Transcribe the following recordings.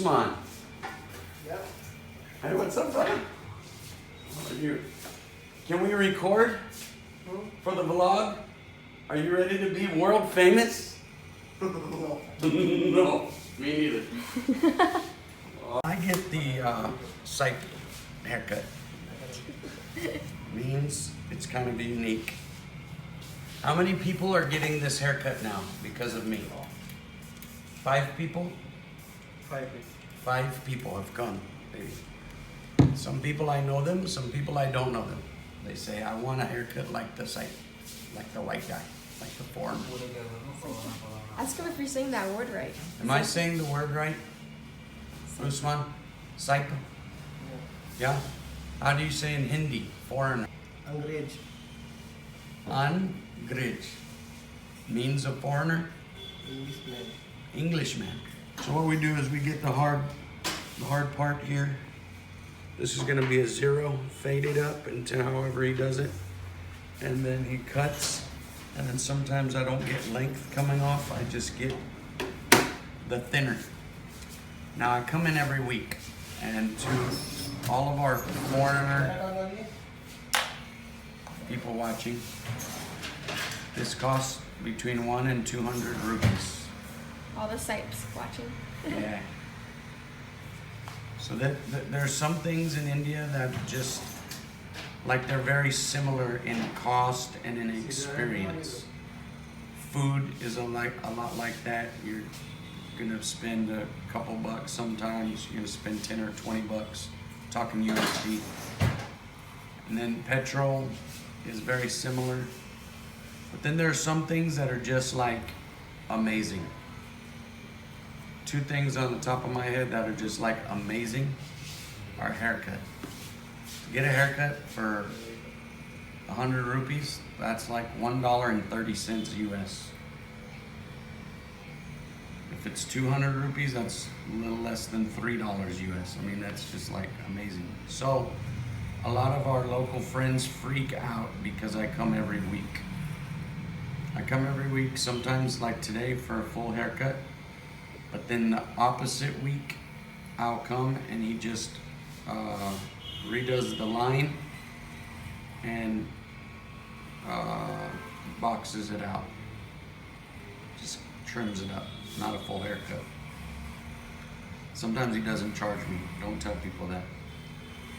Usman. Yep. Hey, what's up, brother? How are you? Can we record for the vlog? Are you ready to be world famous? No. No, me neither. I get the Saayip haircut. Means it's kind of unique. How many people are getting this haircut now because of me? 5 people? 5 5 people have come, baby. Some people I know them, some people I don't know them. They say, I want a haircut like the Saayip, like the white guy, like the foreigner. Ask him if you're saying that word right. Am I saying the word right? Usman? Saayip? Yeah? How do you say in Hindi, foreigner? Angrez. Angrez means a foreigner? Englishman. Englishman. So what we do is we get the hard part here. This is gonna be a 0, faded up into however he does it. And then he cuts, and then sometimes I don't get length coming off, I just get the thinner. Now I come in every week, and to all of our foreigner people watching, this costs between 1 and 200 rupees. All the Saayip's watching. Yeah. So there's some things in India that just, like they're very similar in cost and in experience. Food is a lot like that. You're gonna spend a couple bucks sometimes. You're gonna spend 10 or 20 bucks, talking USD. And then petrol is very similar. But then there are some things that are just like amazing. 2 things on the top of my head that are just like amazing are haircut. To get a haircut for 100 rupees, that's like $1.30 US. If it's 200 rupees, that's a little less than $3 US. I mean, that's just like amazing. So a lot of our local friends freak out because I come every week. I come every week, sometimes like today for a full haircut. But then the opposite week, I'll come and he just redoes the line and boxes it out. Just trims it up, not a full haircut. Sometimes he doesn't charge me, don't tell people that.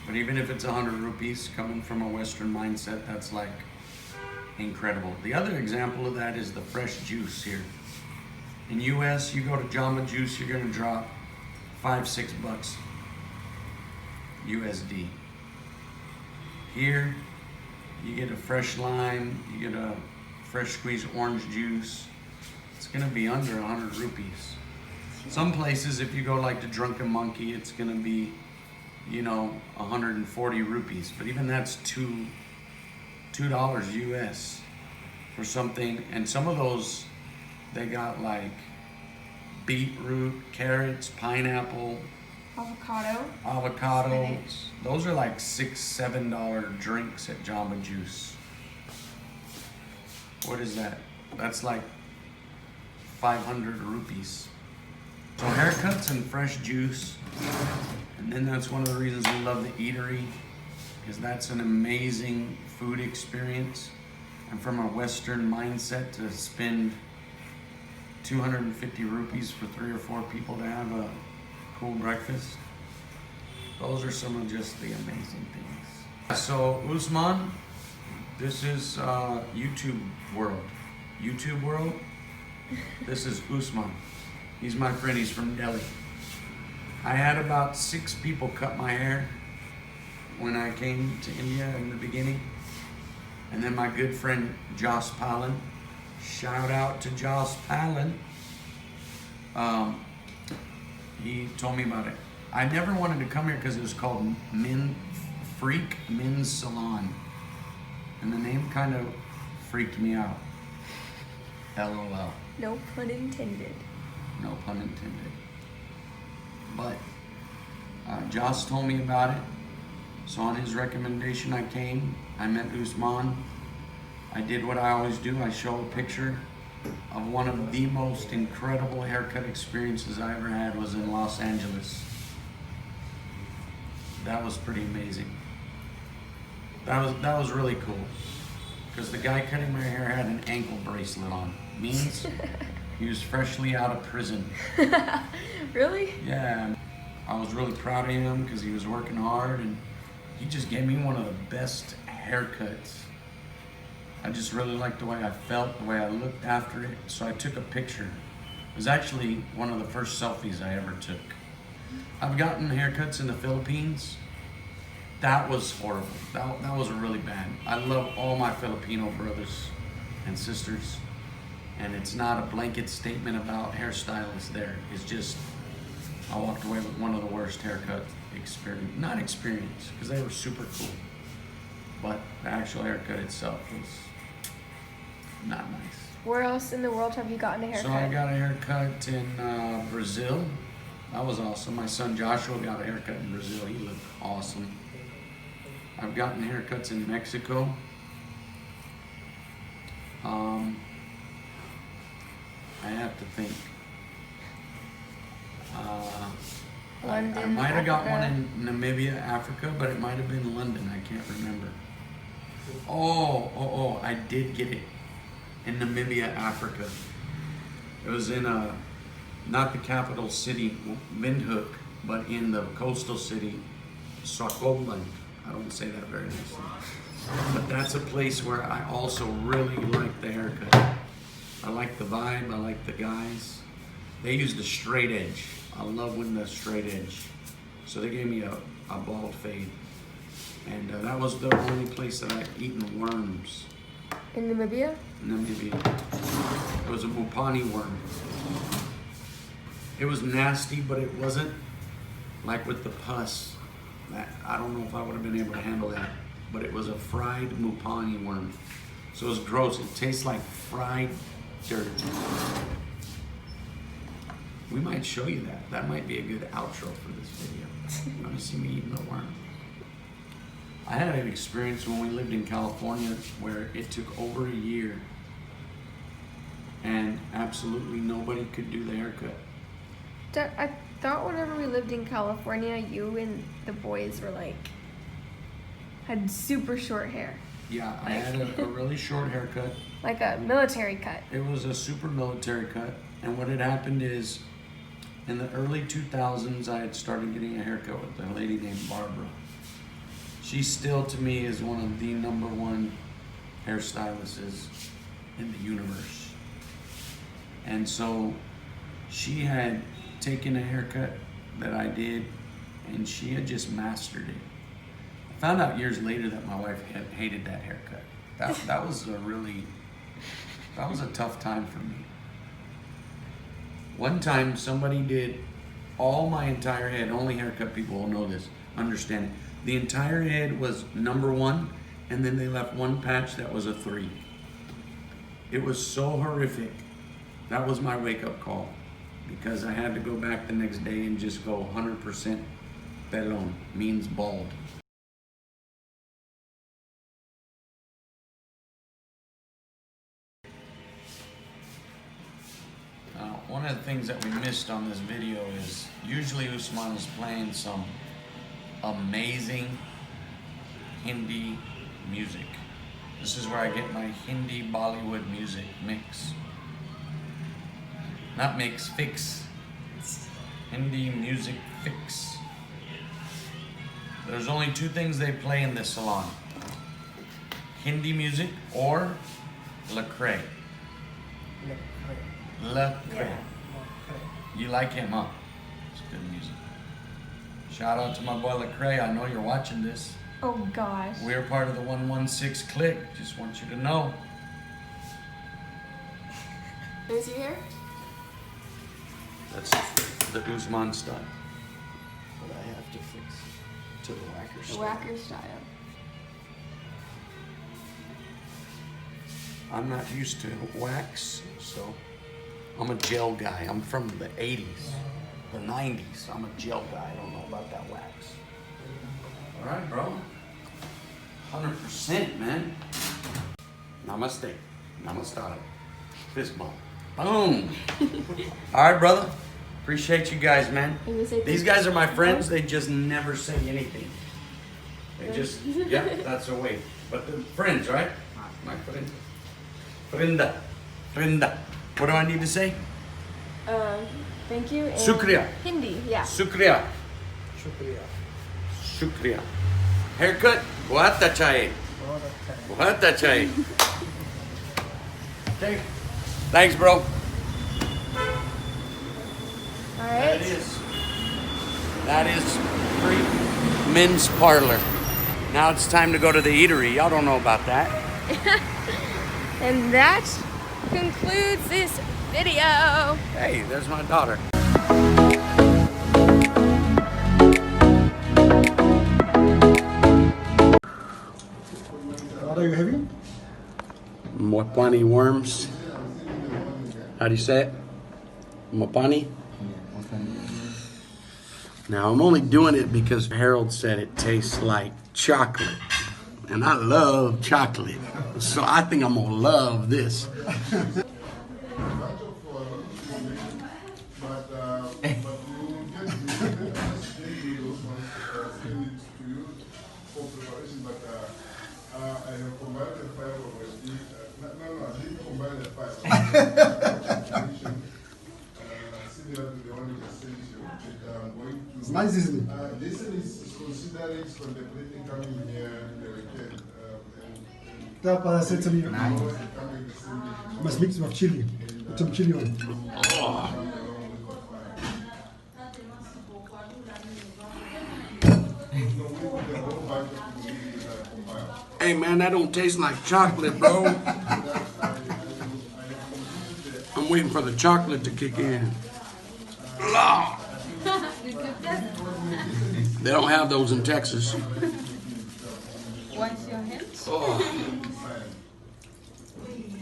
But even if it's 100 rupees, coming from a Western mindset, that's like incredible. The other example of that is the fresh juice here. In US, you go to Jamba Juice, you're gonna drop $5-6 bucks USD. Here, you get a fresh lime, you get a fresh squeezed orange juice. It's gonna be under 100 rupees. Some places, if you go like to Drunken Monkey, it's gonna be, 140 rupees. But even that's $2 US for something. And some of those, they got like beetroot, carrots, pineapple, avocado. Spinach. Those are like $6-7 drinks at Jamba Juice. What is that? That's like 500 rupees. So haircuts and fresh juice. And then that's one of the reasons we love the eatery, because that's an amazing food experience. And from a Western mindset, to spend 250 rupees for 3 or 4 people to have a cool breakfast. Those are some of just the amazing things. So Usman, this is YouTube world. YouTube world, this is Usman. He's my friend, he's from Delhi. I had about 6 people cut my hair when I came to India in the beginning. And then my good friend Joss Palin, shout out to Joss Palin. He told me about it. I never wanted to come here because it was called Men's Salon. And the name kind of freaked me out. LOL. No pun intended. No pun intended. But Joss told me about it. So on his recommendation I came. I met Usman. I did what I always do. I show a picture of one of the most incredible haircut experiences I ever had was in Los Angeles. That was pretty amazing. That was really cool. Because the guy cutting my hair had an ankle bracelet on. Means he was freshly out of prison. Really? Yeah. I was really proud of him because he was working hard and he just gave me one of the best haircuts. I just really liked the way I felt, the way I looked after it, so I took a picture. It was actually one of the first selfies I ever took. I've gotten haircuts in the Philippines. That was horrible. That was really bad. I love all my Filipino brothers and sisters, and it's not a blanket statement about hairstylists there. It's just, I walked away with one of the worst haircut not experience, because they were super cool, but the actual haircut itself was not nice. Where else in the world have you gotten a haircut? So I got a haircut in Brazil. That was awesome. My son Joshua got a haircut in Brazil. He looked awesome. I've gotten haircuts in Mexico. I have to think. London, I might have got one Africa. in Namibia, Africa, but it might have been London. I can't remember. Oh, I did get it in Namibia, Africa. It was in not the capital city, Windhoek, but in the coastal city, Swakopmund. I don't say that very nicely. But that's a place where I also really like the haircut. I like the vibe, I like the guys. They used a straight edge. I love when the straight edge. So they gave me a bald fade. And that was the only place that I've eaten worms. In Namibia? Namibia. It was a mupani worm. It was nasty, but it wasn't like with the pus. I don't know if I would have been able to handle that, but it was a fried mupani worm. So it was gross. It tastes like fried dirt. We might show you that. That might be a good outro for this video. You want to see me eating a worm? I had an experience when we lived in California where it took over a year and absolutely nobody could do the haircut. I thought whenever we lived in California, you and the boys were had super short hair. Yeah, I had a really short haircut. Like a military cut. It was a super military cut. And what had happened is, in the early 2000s, I had started getting a haircut with a lady named Barbara. She still, to me, is one of the #1 hairstylists in the universe. And so she had taken a haircut that I did, and she had just mastered it. I found out years later that my wife had hated that haircut. That was a tough time for me. One time somebody did all my entire head, only haircut people will know this, understand it. The entire head was #1, and then they left one patch that was a 3. It was so horrific. That was my wake-up call, because I had to go back the next day and just go 100% pelon, means bald. One of the things that we missed on this video is usually Usman is playing some amazing Hindi music. This is where I get my Hindi Bollywood music mix. Not mix, fix. Hindi music fix. There's only 2 things they play in this salon. Hindi music or Lecrae. Lecrae. You like him, huh? It's good music. Shout out to my boy Lecrae. I know you're watching this. Oh gosh. We're part of the 116 clique. Just want you to know. Is your hair? That's the Usman style. But I have to fix to the whacker The style. whacker style. I'm not used to wax, so I'm a gel guy. I'm from the 80s, the 90s. I'm a gel guy. I don't know about that wax. All right, bro. 100%, man. Namaste. Namaste. Fist bump. Boom. All right, brother. Appreciate you guys, man. You gonna say These guys are my friends. They just never say anything. They just, yeah, that's a way. But they're friends, right? My friend. Frinda. Frinda. What do I need to say? Thank you. And Shukriya. Hindi, yeah. Shukriya. शुक्रिया Shukriya. Haircut? बहुत अच्छा है. बहुत अच्छा है बहुत अच्छा है. Okay. Thanks, bro. All right. That is free men's parlor. Now it's time to go to the eatery. Y'all don't know about that. And that concludes this video. Hey, there's my daughter. What are you having? Mopani worms. How do you say it? Mopani? Now, I'm only doing it because Harold said it tastes like chocolate. And I love chocolate. So I think I'm gonna love this. It's nice, isn't it? This is considering contemplating coming here the weekend. Yeah, but I said to me, Coming the same day. must mix with chili. Put some chili on. Hey man, that don't taste like chocolate, bro. I'm waiting for the chocolate to kick in. Lord. They don't have those in Texas. Wash your hands. Oh.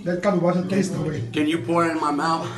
That kind of water tastes the way. Can you pour it in my mouth?